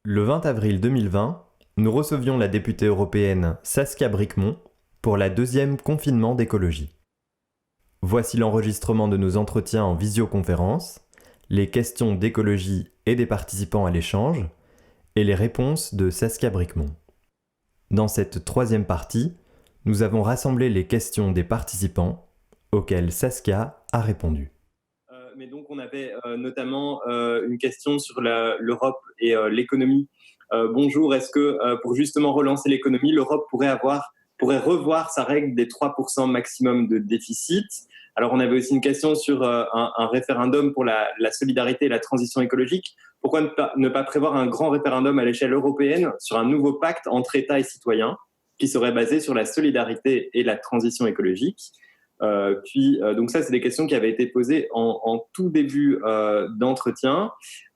Le 20 avril 2020, nous recevions la députée européenne Saskia Brikmont pour la deuxième confinement d'écologie. Voici l'enregistrement de nos entretiens en visioconférence, les questions d'écologie et des participants à l'échange, et les réponses de Saskia Brikmont. Dans cette troisième partie, nous avons rassemblé les questions des participants auxquelles Saskia a répondu. Mais donc on avait notamment une question sur l'Europe et l'économie. Bonjour, est-ce que pour justement relancer l'économie, l'Europe pourrait revoir sa règle des 3% maximum de déficit? Alors on avait aussi une question sur un référendum pour la solidarité et la transition écologique. Pourquoi ne pas prévoir un grand référendum à l'échelle européenne sur un nouveau pacte entre États et citoyens qui serait basé sur la solidarité et la transition écologique? Donc ça, c'est des questions qui avaient été posées en tout début d'entretien.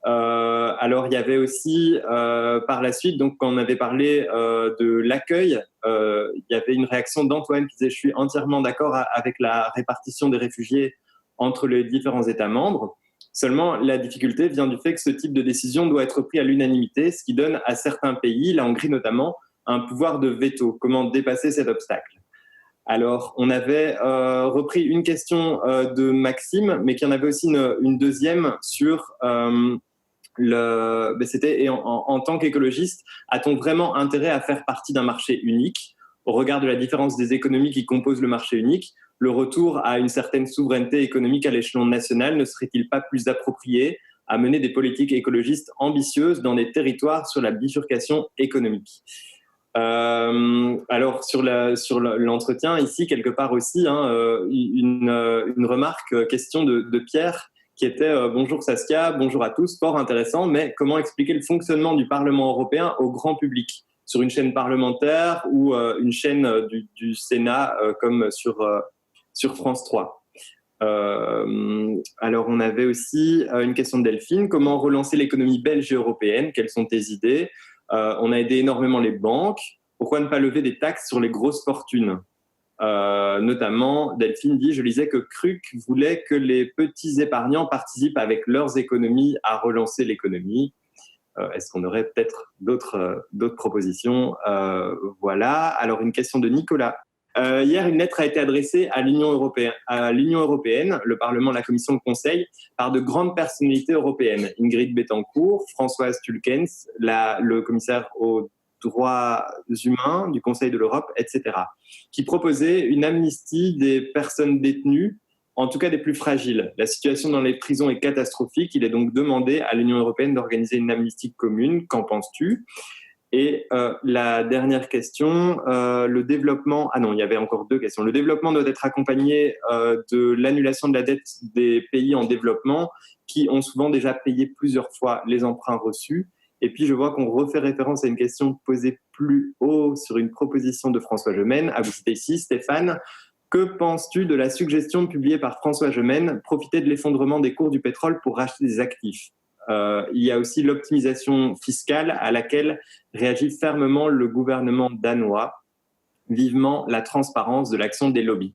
Alors, il y avait aussi par la suite, donc quand on avait parlé de l'accueil, il y avait une réaction d'Antoine qui disait « Je suis entièrement d'accord avec la répartition des réfugiés entre les différents États membres. Seulement, la difficulté vient du fait que ce type de décision doit être pris à l'unanimité, ce qui donne à certains pays, la Hongrie notamment, un pouvoir de veto. Comment dépasser cet obstacle ?» Alors, on avait repris une question de Maxime, mais qu'il y en avait aussi une deuxième sur c'était en tant qu'écologiste, a-t-on vraiment intérêt à faire partie d'un marché unique? Au regard de la différence des économies qui composent le marché unique, le retour à une certaine souveraineté économique à l'échelon national ne serait-il pas plus approprié à mener des politiques écologistes ambitieuses dans des territoires sur la bifurcation économique? Alors sur l'entretien ici quelque part aussi une remarque, question de Pierre qui était bonjour Saskia, bonjour à tous, fort intéressant, mais comment expliquer le fonctionnement du Parlement européen au grand public sur une chaîne parlementaire ou une chaîne du Sénat comme sur France 3? Alors on avait aussi une question de Delphine, comment relancer l'économie belge et européenne, quelles sont tes idées? On a aidé énormément les banques. Pourquoi ne pas lever des taxes sur les grosses fortunes? Notamment, Delphine dit, je lisais que Kruk voulait que les petits épargnants participent avec leurs économies à relancer l'économie. Est-ce qu'on aurait peut-être d'autres propositions? Voilà. Alors, une question de Nicolas. Hier, une lettre a été adressée à l'Union européenne, le Parlement, la Commission, le Conseil, par de grandes personnalités européennes. Ingrid Betancourt, Françoise Tulkens, le commissaire aux droits humains du Conseil de l'Europe, etc., qui proposaient une amnistie des personnes détenues, en tout cas des plus fragiles. La situation dans les prisons est catastrophique. Il est donc demandé à l'Union européenne d'organiser une amnistie commune. Qu'en penses-tu? Et la dernière question, le développement... Ah non, il y avait encore deux questions. Le développement doit être accompagné de l'annulation de la dette des pays en développement qui ont souvent déjà payé plusieurs fois les emprunts reçus. Et puis, je vois qu'on refait référence à une question posée plus haut sur une proposition de François Gemène. À vous citer ici, Stéphane. Que penses-tu de la suggestion publiée par François Gemène, profiter de l'effondrement des cours du pétrole pour racheter des actifs? Il y a aussi l'optimisation fiscale à laquelle réagit fermement le gouvernement danois, vivement la transparence de l'action des lobbies.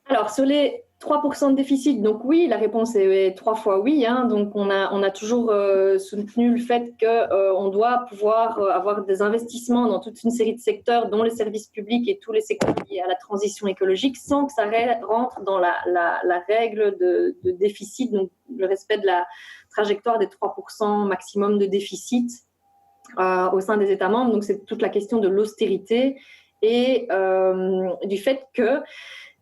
Alors, sur les 3% de déficit, donc oui, la réponse est 3 fois oui. Donc, on a toujours soutenu le fait qu'on doit pouvoir avoir des investissements dans toute une série de secteurs, dont les services publics et tous les secteurs liés à la transition écologique, sans que ça rentre dans la règle de déficit, donc le respect de la trajectoire des 3% maximum de déficit au sein des États membres. Donc, c'est toute la question de l'austérité et du fait que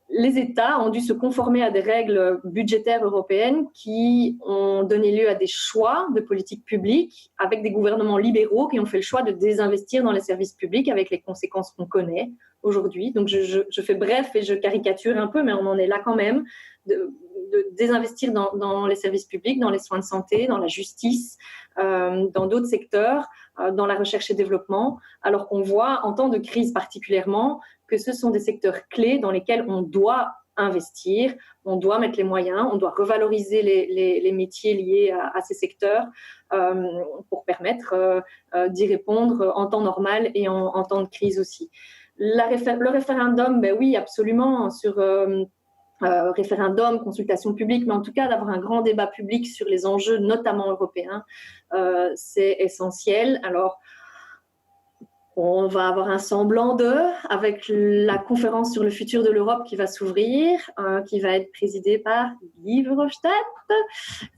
les États ont dû se conformer à des règles budgétaires européennes qui ont donné lieu à des choix de politique publique avec des gouvernements libéraux qui ont fait le choix de désinvestir dans les services publics avec les conséquences qu'on connaît aujourd'hui. Donc, je fais bref et je caricature un peu, mais on en est là quand même, de désinvestir dans les services publics, dans les soins de santé, dans la justice, dans d'autres secteurs, dans la recherche et développement, alors qu'on voit, en temps de crise particulièrement, que ce sont des secteurs clés dans lesquels on doit investir, on doit mettre les moyens, on doit revaloriser les métiers liés à ces secteurs pour permettre d'y répondre en temps normal et en temps de crise aussi. Le référendum, ben oui, absolument, sur référendum, consultation publique, mais en tout cas d'avoir un grand débat public sur les enjeux, notamment européens, c'est essentiel. Alors, on va avoir un semblant avec la conférence sur le futur de l'Europe qui va s'ouvrir, qui va être présidée par Guy Verhofstadt.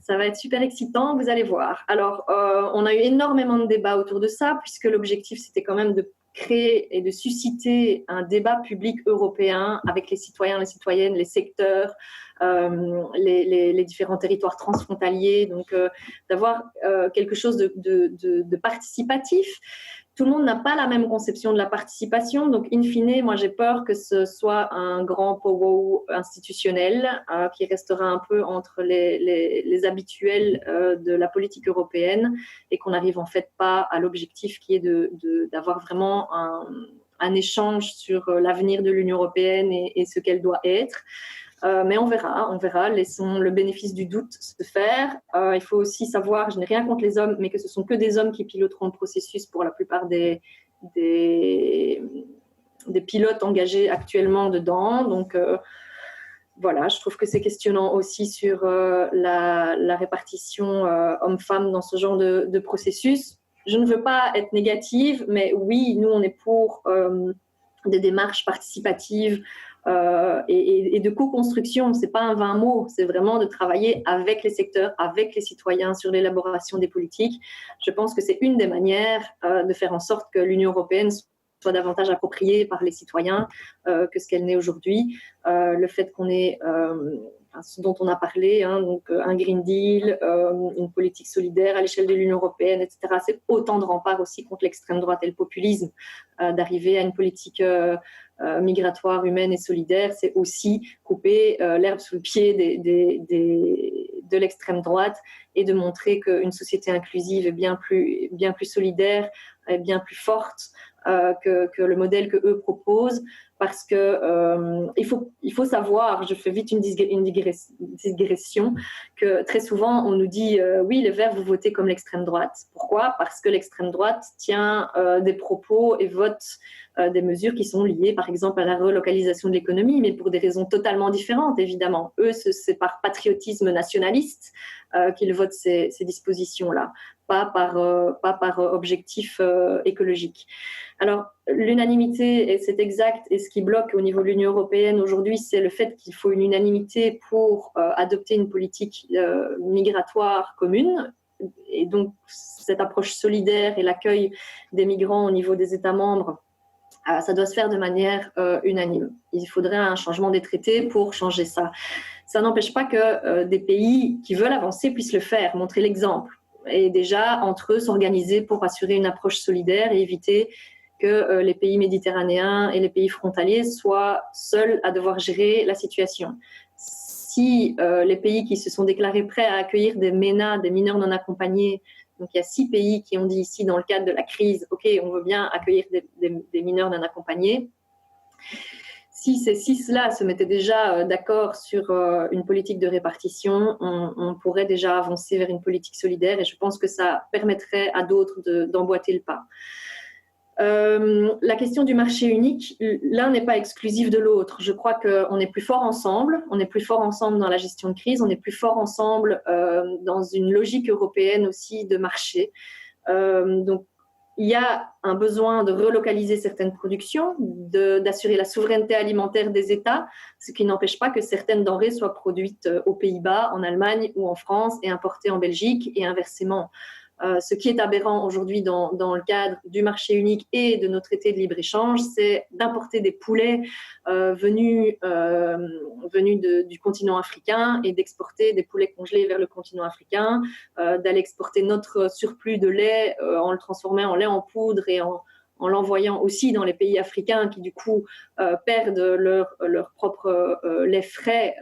Ça va être super excitant, vous allez voir. Alors, on a eu énormément de débats autour de ça, puisque l'objectif, c'était quand même de créer et de susciter un débat public européen avec les citoyens, les citoyennes, les secteurs, les différents territoires transfrontaliers, donc d'avoir quelque chose de participatif. Tout le monde n'a pas la même conception de la participation, donc in fine, moi j'ai peur que ce soit un grand powwow institutionnel qui restera un peu entre les habituels de la politique européenne et qu'on n'arrive en fait pas à l'objectif qui est d'avoir vraiment un échange sur l'avenir de l'Union européenne et ce qu'elle doit être. Mais on verra, laissons le bénéfice du doute se faire. Il faut aussi savoir, je n'ai rien contre les hommes, mais que ce sont que des hommes qui piloteront le processus pour la plupart des pilotes engagés actuellement dedans. Donc voilà, je trouve que c'est questionnant aussi sur la répartition hommes-femmes dans ce genre de processus. Je ne veux pas être négative, mais oui, nous on est pour des démarches participatives, et de co-construction. Ce n'est pas un vain mot, c'est vraiment de travailler avec les secteurs, avec les citoyens sur l'élaboration des politiques. Je pense que c'est une des manières de faire en sorte que l'Union européenne soit davantage appropriée par les citoyens que ce qu'elle n'est aujourd'hui. Le fait qu'on ait ce dont on a parlé, donc un Green Deal, une politique solidaire à l'échelle de l'Union européenne, etc. C'est autant de remparts aussi contre l'extrême droite et le populisme. D'arriver à une politique migratoire, humaine et solidaire, c'est aussi couper l'herbe sous le pied de l'extrême droite et de montrer qu'une société inclusive est bien plus solidaire, est bien plus forte que le modèle que eux proposent, parce que il faut savoir, je fais vite une digression, que très souvent on nous dit oui, les Verts, vous votez comme l'extrême droite. Pourquoi ? Parce que l'extrême droite tient des propos et vote des mesures qui sont liées par exemple à la relocalisation de l'économie, mais pour des raisons totalement différentes évidemment. Eux, c'est par patriotisme nationaliste qu'ils votent ces dispositions-là, pas par objectif écologique. Alors, l'unanimité, et c'est exact, et ce qui bloque au niveau de l'Union européenne aujourd'hui, c'est le fait qu'il faut une unanimité pour adopter une politique migratoire commune. Et donc, cette approche solidaire et l'accueil des migrants au niveau des États membres, ça doit se faire de manière unanime. Il faudrait un changement des traités pour changer ça. Ça n'empêche pas que des pays qui veulent avancer puissent le faire, montrer l'exemple. Et déjà, entre eux, s'organiser pour assurer une approche solidaire et éviter que les pays méditerranéens et les pays frontaliers soient seuls à devoir gérer la situation. Si les pays qui se sont déclarés prêts à accueillir des MENA, des mineurs non accompagnés, donc il y a 6 pays qui ont dit ici dans le cadre de la crise, ok, on veut bien accueillir des mineurs non accompagnés. Si ces 6-là se mettaient déjà d'accord sur une politique de répartition, on pourrait déjà avancer vers une politique solidaire et je pense que ça permettrait à d'autres d'emboîter le pas. La question du marché unique, l'un n'est pas exclusif de l'autre. Je crois qu'on est plus fort ensemble, dans la gestion de crise, on est plus fort ensemble dans une logique européenne aussi de marché. Donc, il y a un besoin de relocaliser certaines productions, d'assurer la souveraineté alimentaire des États, ce qui n'empêche pas que certaines denrées soient produites aux Pays-Bas, en Allemagne ou en France et importées en Belgique et inversement. Ce qui est aberrant aujourd'hui dans le cadre du marché unique et de nos traités de libre-échange, c'est d'importer des poulets venus du continent africain et d'exporter des poulets congelés vers le continent africain, d'aller exporter notre surplus de lait en le transformant en lait en poudre et en l'envoyant aussi dans les pays africains qui, du coup, perdent leur propre lait frais.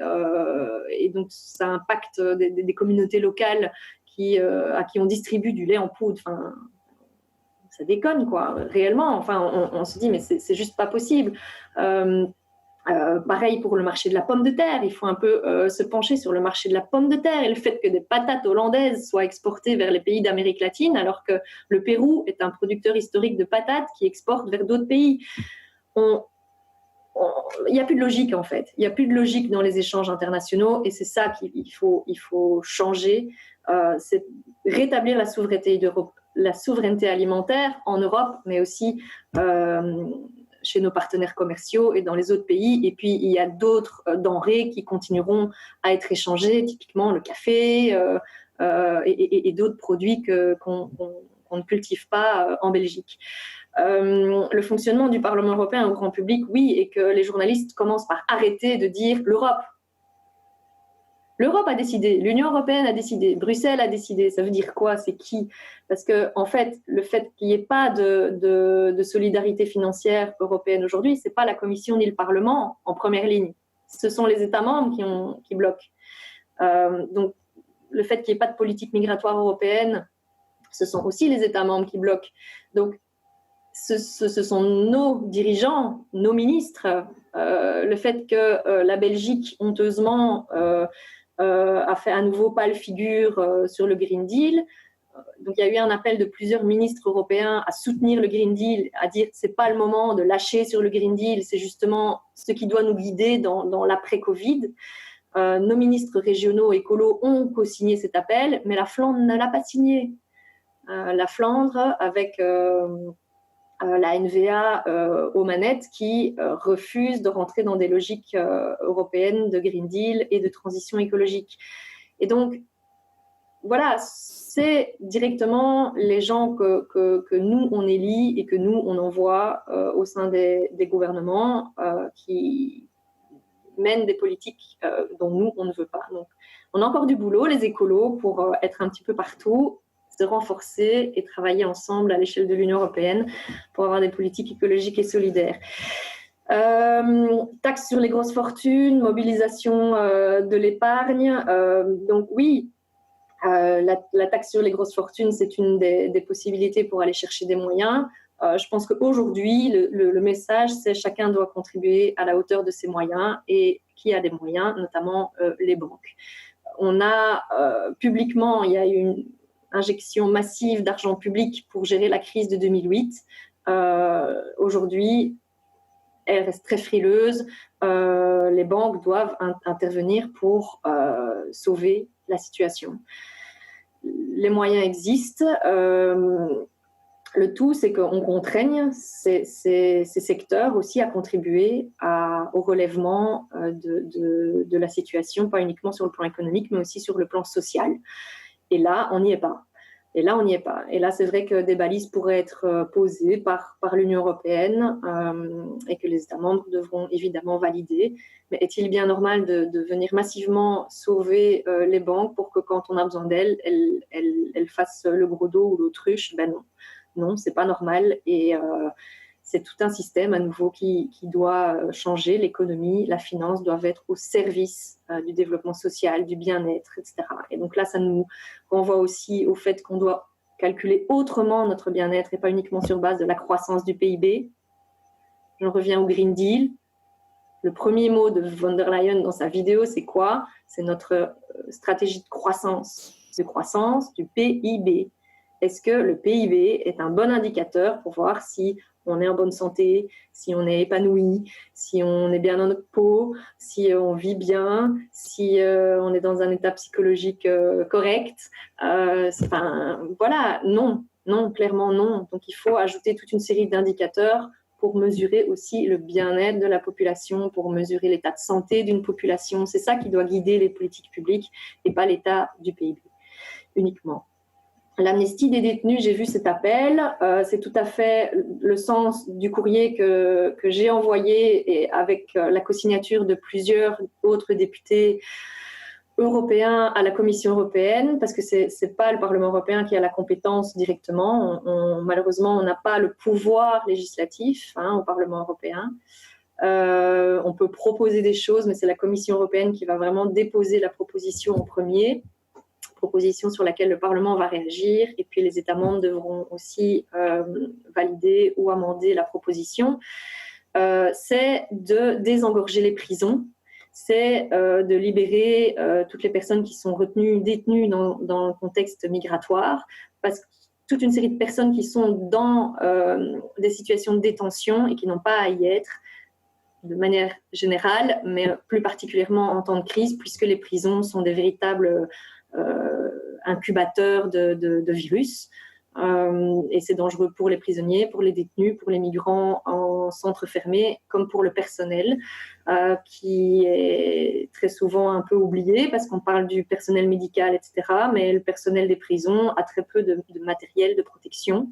Et donc, ça impacte des communautés locales à qui on distribue du lait en poudre. Enfin, ça déconne, quoi, réellement. Enfin, on se dit, mais c'est juste pas possible. Pareil pour le marché de la pomme de terre. Il faut un peu se pencher sur le marché de la pomme de terre et le fait que des patates hollandaises soient exportées vers les pays d'Amérique latine, alors que le Pérou est un producteur historique de patates qui exporte vers d'autres pays. il n'y a plus de logique en fait. Il n'y a plus de logique dans les échanges internationaux et c'est ça qu'il faut changer. C'est rétablir la souveraineté alimentaire en Europe, mais aussi chez nos partenaires commerciaux et dans les autres pays. Et puis, il y a d'autres denrées qui continueront à être échangées, typiquement le café et d'autres produits qu'on ne cultive pas en Belgique. Le fonctionnement du Parlement européen au grand public, oui, et que les journalistes commencent par arrêter de dire l'Europe. L'Europe a décidé, l'Union européenne a décidé, Bruxelles a décidé. Ça veut dire quoi? C'est qui? Parce que, en fait, le fait qu'il n'y ait pas de solidarité financière européenne aujourd'hui, ce n'est pas la Commission ni le Parlement en première ligne. Ce sont les États membres qui bloquent. Donc, le fait qu'il n'y ait pas de politique migratoire européenne, ce sont aussi les États membres qui bloquent. Donc, ce sont nos dirigeants, nos ministres. Le fait que la Belgique, honteusement, a fait à nouveau pâle figure sur le Green Deal. Donc, il y a eu un appel de plusieurs ministres européens à soutenir le Green Deal, à dire que ce n'est pas le moment de lâcher sur le Green Deal, c'est justement ce qui doit nous guider dans l'après-Covid. Nos ministres régionaux écolos ont co-signé cet appel, mais la Flandre ne l'a pas signé. La Flandre, avec la NVA aux manettes, qui refuse de rentrer dans des logiques européennes de Green Deal et de transition écologique. Et donc, voilà, c'est directement les gens que nous, on élit et que nous, on envoie au sein des gouvernements qui mènent des politiques dont nous, on ne veut pas. Donc, on a encore du boulot, les écolos, pour être un petit peu partout, se renforcer et travailler ensemble à l'échelle de l'Union européenne pour avoir des politiques écologiques et solidaires. Taxe sur les grosses fortunes, mobilisation de l'épargne. Donc oui, la taxe sur les grosses fortunes, c'est une des possibilités pour aller chercher des moyens. Je pense qu'aujourd'hui, le message, c'est chacun doit contribuer à la hauteur de ses moyens et qui a des moyens, notamment les banques. On a publiquement, il y a une injection massive d'argent public pour gérer la crise de 2008. Aujourd'hui, elle reste très frileuse. Les banques doivent intervenir pour sauver la situation. Les moyens existent. Le tout, c'est qu'on contraigne ces secteurs aussi à contribuer au relèvement de la situation, pas uniquement sur le plan économique, mais aussi sur le plan social. Et là, on n'y est pas. Et là, c'est vrai que des balises pourraient être posées par l'Union européenne et que les États membres devront évidemment valider. Mais est-il bien normal de venir massivement sauver les banques pour que quand on a besoin d'elles, elles fassent le gros dos ou l'autruche? Ben non. Non, c'est pas normal et c'est tout un système à nouveau qui doit changer. L'économie, la finance doivent être au service du développement social, du bien-être, etc. Et donc là, ça nous renvoie aussi au fait qu'on doit calculer autrement notre bien-être et pas uniquement sur base de la croissance du PIB. J'en reviens au Green Deal. Le premier mot de von der Leyen dans sa vidéo, c'est quoi? C'est notre stratégie de croissance du PIB. Est-ce que le PIB est un bon indicateur pour voir si on est en bonne santé, si on est épanoui, si on est bien dans notre peau, si on vit bien, si on est dans un état psychologique correct? Voilà, non, clairement non. Donc il faut ajouter toute une série d'indicateurs pour mesurer aussi le bien-être de la population, pour mesurer l'état de santé d'une population. C'est ça qui doit guider les politiques publiques et pas l'état du PIB uniquement. L'amnistie des détenus, j'ai vu cet appel. C'est tout à fait le sens du courrier que j'ai envoyé et avec la co-signature de plusieurs autres députés européens à la Commission européenne, parce que c'est pas le Parlement européen qui a la compétence directement. Malheureusement, on n'a pas le pouvoir législatif au Parlement européen. On peut proposer des choses, mais c'est la Commission européenne qui va vraiment déposer la proposition en premier. Proposition sur laquelle le Parlement va réagir et puis les États membres devront aussi valider ou amender la proposition. C'est de désengorger les prisons, c'est de libérer toutes les personnes qui sont détenues dans le contexte migratoire, parce que toute une série de personnes qui sont dans des situations de détention et qui n'ont pas à y être de manière générale, mais plus particulièrement en temps de crise, puisque les prisons sont des véritables incubateurs de virus. Et c'est dangereux pour les prisonniers, pour les détenus, pour les migrants en centre fermé, comme pour le personnel, qui est très souvent un peu oublié parce qu'on parle du personnel médical, etc. Mais le personnel des prisons a très peu de matériel de protection.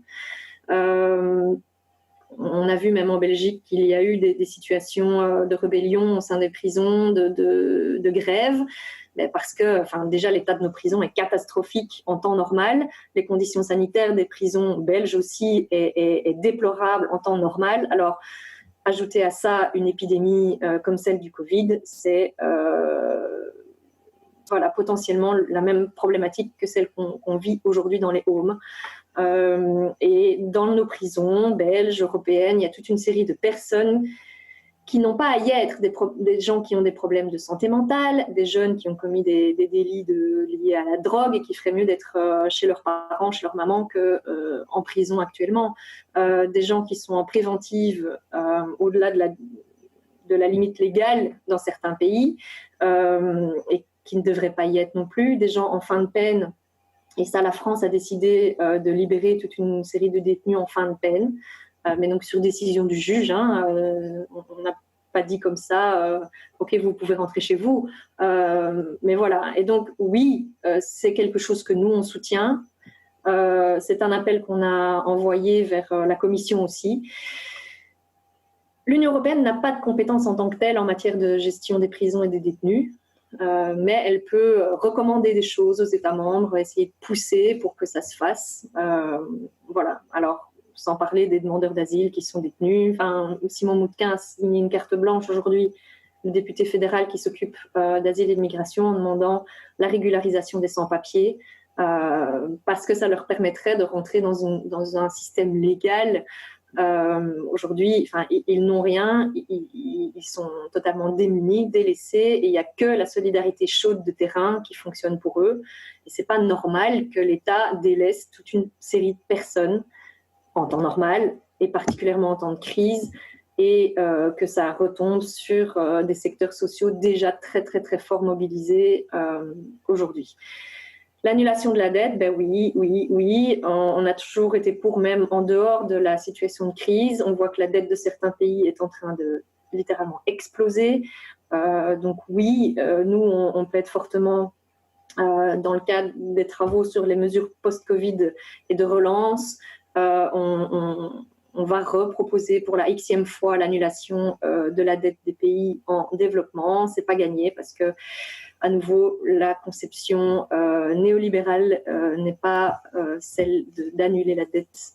On a vu même en Belgique qu'il y a eu des situations de rébellion au sein des prisons, de grève, mais parce que déjà l'état de nos prisons est catastrophique en temps normal. Les conditions sanitaires des prisons belges aussi est déplorable en temps normal. Alors, ajouter à ça une épidémie comme celle du Covid, c'est potentiellement la même problématique que celle qu'on vit aujourd'hui dans les homes. Et dans nos prisons belges, européennes, il y a toute une série de personnes qui n'ont pas à y être, des gens qui ont des problèmes de santé mentale, des jeunes qui ont commis des délits liés à la drogue et qui feraient mieux d'être chez leurs parents, chez leur maman qu'en prison actuellement, des gens qui sont en préventive au-delà de la limite légale dans certains pays et qui ne devraient pas y être non plus, des gens en fin de peine. Et ça, la France a décidé de libérer toute une série de détenus en fin de peine, mais donc sur décision du juge. On n'a pas dit comme ça, OK, vous pouvez rentrer chez vous. Mais voilà. Et donc, oui, c'est quelque chose que nous, on soutient. C'est un appel qu'on a envoyé vers la Commission aussi. L'Union européenne n'a pas de compétences en tant que telle en matière de gestion des prisons et des détenus. Mais elle peut recommander des choses aux États membres, essayer de pousser pour que ça se fasse. Voilà. Alors, sans parler des demandeurs d'asile qui sont détenus. Simon Moutquin a signé une carte blanche aujourd'hui, le député fédéral qui s'occupe d'asile et de migration, en demandant la régularisation des sans-papiers, parce que ça leur permettrait de rentrer dans un système légal. Aujourd'hui, ils n'ont rien, ils sont totalement démunis, délaissés, et il n'y a que la solidarité chaude de terrain qui fonctionne pour eux. Et c'est pas normal que l'État délaisse toute une série de personnes en temps normal, et particulièrement en temps de crise, et que ça retombe sur des secteurs sociaux déjà très, très, très fort mobilisés aujourd'hui. L'annulation de la dette, oui. On a toujours été pour, même en dehors de la situation de crise. On voit que la dette de certains pays est en train de littéralement exploser. Donc oui, nous, on plaide fortement dans le cadre des travaux sur les mesures post-Covid et de relance. On va reproposer pour la xème fois l'annulation de la dette des pays en développement. C'est pas gagné parce que, à nouveau, la conception néolibérale n'est pas celle d'annuler la dette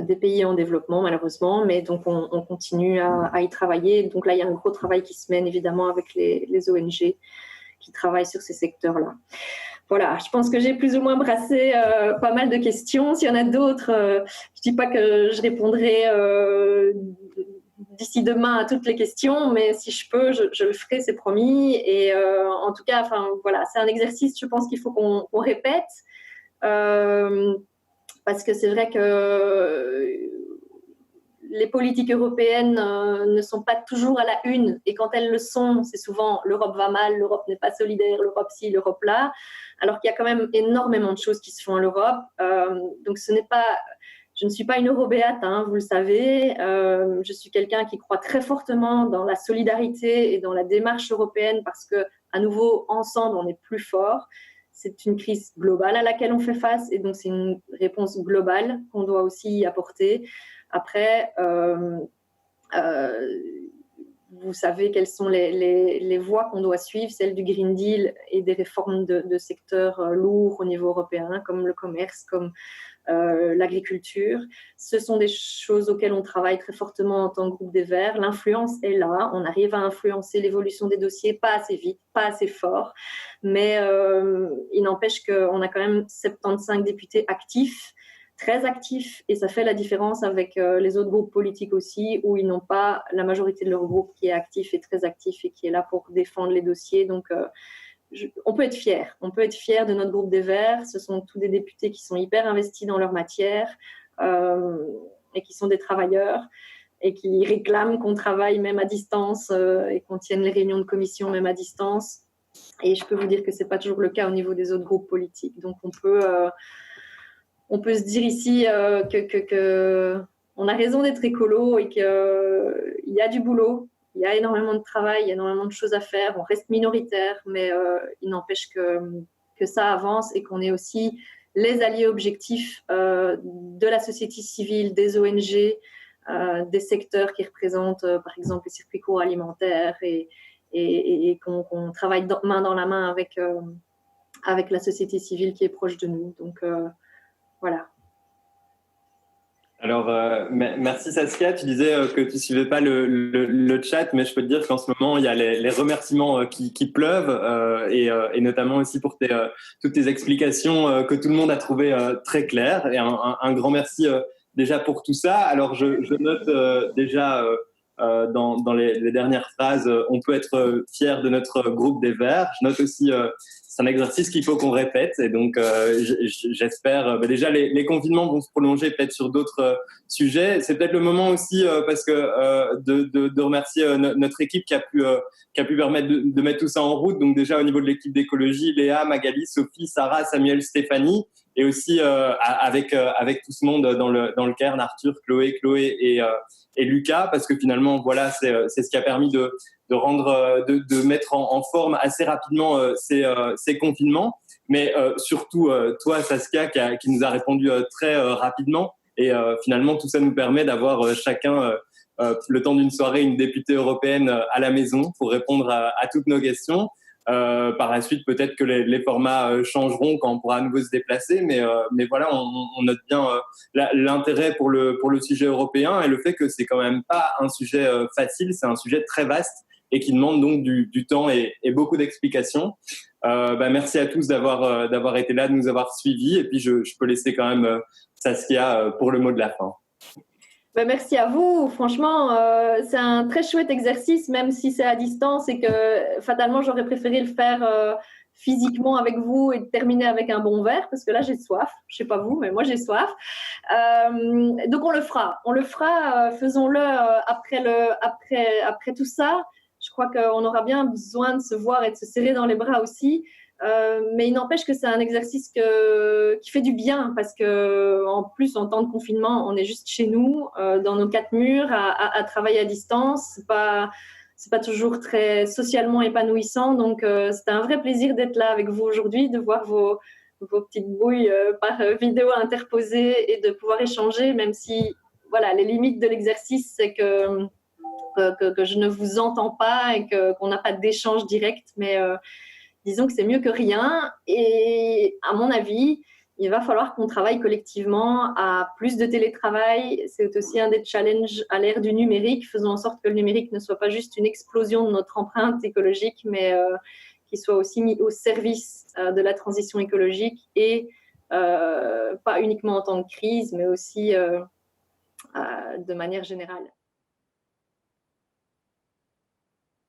des pays en développement, malheureusement. Mais donc, on continue à y travailler. Donc là, il y a un gros travail qui se mène, évidemment, avec les ONG qui travaillent sur ces secteurs-là. Voilà, je pense que j'ai plus ou moins brassé pas mal de questions. S'il y en a d'autres, je ne dis pas que je répondrai d'ici demain à toutes les questions, mais si je peux, je le ferai, c'est promis. Et en tout cas, voilà, c'est un exercice, je pense qu'il faut qu'on répète, parce que c'est vrai que les politiques européennes ne sont pas toujours à la une, et quand elles le sont, c'est souvent l'Europe va mal, l'Europe n'est pas solidaire, l'Europe ci, l'Europe là, alors qu'il y a quand même énormément de choses qui se font en Europe. Donc je ne suis pas une eurobéate, vous le savez. Je suis quelqu'un qui croit très fortement dans la solidarité et dans la démarche européenne, parce que, à nouveau, ensemble, on est plus fort. C'est une crise globale à laquelle on fait face, et donc c'est une réponse globale qu'on doit aussi apporter. Après, vous savez quelles sont les voies qu'on doit suivre, celles du Green Deal et des réformes de secteurs lourds au niveau européen, comme le commerce, comme l'agriculture. Ce sont des choses auxquelles on travaille très fortement en tant que groupe des Verts. L'influence est là, on arrive à influencer l'évolution des dossiers, pas assez vite, pas assez fort, mais il n'empêche qu'on a quand même 75 députés actifs, très actifs, et ça fait la différence avec les autres groupes politiques aussi, où ils n'ont pas la majorité de leur groupe qui est actif et très actif et qui est là pour défendre les dossiers. Donc, on peut être fiers. On peut être fiers de notre groupe des Verts. Ce sont tous des députés qui sont hyper investis dans leur matière et qui sont des travailleurs. et qui réclament qu'on travaille même à distance et qu'on tienne les réunions de commission même à distance. Et je peux vous dire que ce n'est pas toujours le cas au niveau des autres groupes politiques. Donc on peut se dire ici qu'on a raison d'être écolo et qu'il y a du boulot, il y a énormément de travail, il y a énormément de choses à faire. On reste minoritaire, mais il n'empêche que ça avance et qu'on est aussi les alliés objectifs de la société civile, des ONG, des secteurs qui représentent par exemple les circuits courts alimentaires et qu'on travaille main dans la main avec la société civile qui est proche de nous. Donc voilà. Alors, merci Saskia. Tu disais que tu suivais pas le chat, mais je peux te dire qu'en ce moment, il y a les remerciements qui pleuvent et notamment aussi pour toutes tes explications que tout le monde a trouvées très claires. Et un grand merci déjà pour tout ça. Alors, je note déjà dans les dernières phrases, on peut être fier de notre groupe des Verts. Je note aussi c'est un exercice qu'il faut qu'on répète et donc j'espère déjà les confinements vont se prolonger peut-être sur d'autres sujets. C'est peut-être le moment aussi parce que de remercier notre équipe qui a pu permettre de mettre tout ça en route. Donc déjà au niveau de l'équipe d'écologie, Léa, Magali, Sophie, Sarah, Samuel, Stéphanie et aussi avec tout ce monde dans le Cairn, Arthur, Chloé et Lucas parce que finalement voilà c'est ce qui a permis de mettre en forme assez rapidement ces confinements, mais surtout toi Saskia qui nous a répondu très rapidement et finalement tout ça nous permet d'avoir chacun le temps d'une soirée une députée européenne à la maison pour répondre à toutes nos questions. Par la suite, peut-être que les formats changeront quand on pourra à nouveau se déplacer, mais voilà, on note bien l'intérêt pour le sujet européen et le fait que c'est quand même pas un sujet facile, c'est un sujet très vaste et qui demande donc du temps et beaucoup d'explications. Merci à tous d'avoir été là, de nous avoir suivis, et puis je peux laisser quand même Saskia pour le mot de la fin. Merci à vous. Franchement, c'est un très chouette exercice, même si c'est à distance et que fatalement, j'aurais préféré le faire physiquement avec vous et terminer avec un bon verre, parce que là, j'ai soif. Je ne sais pas vous, mais moi, j'ai soif. Donc, on le fera. Faisons-le après tout ça. Je crois qu'on aura bien besoin de se voir et de se serrer dans les bras aussi. Mais il n'empêche que c'est un exercice qui fait du bien parce qu'en plus, en temps de confinement, on est juste chez nous, dans nos quatre murs, à travailler à distance. C'est pas toujours très socialement épanouissant. Donc, c'était un vrai plaisir d'être là avec vous aujourd'hui, de voir vos petites bouilles par vidéo interposée et de pouvoir échanger, même si voilà, les limites de l'exercice, c'est que je ne vous entends pas et qu'on n'a pas d'échange direct, mais disons que c'est mieux que rien. Et à mon avis, il va falloir qu'on travaille collectivement à plus de télétravail. C'est aussi un des challenges à l'ère du numérique. Faisons en sorte que le numérique ne soit pas juste une explosion de notre empreinte écologique, mais qu'il soit aussi mis au service de la transition écologique et pas uniquement en temps de crise, mais aussi de manière générale.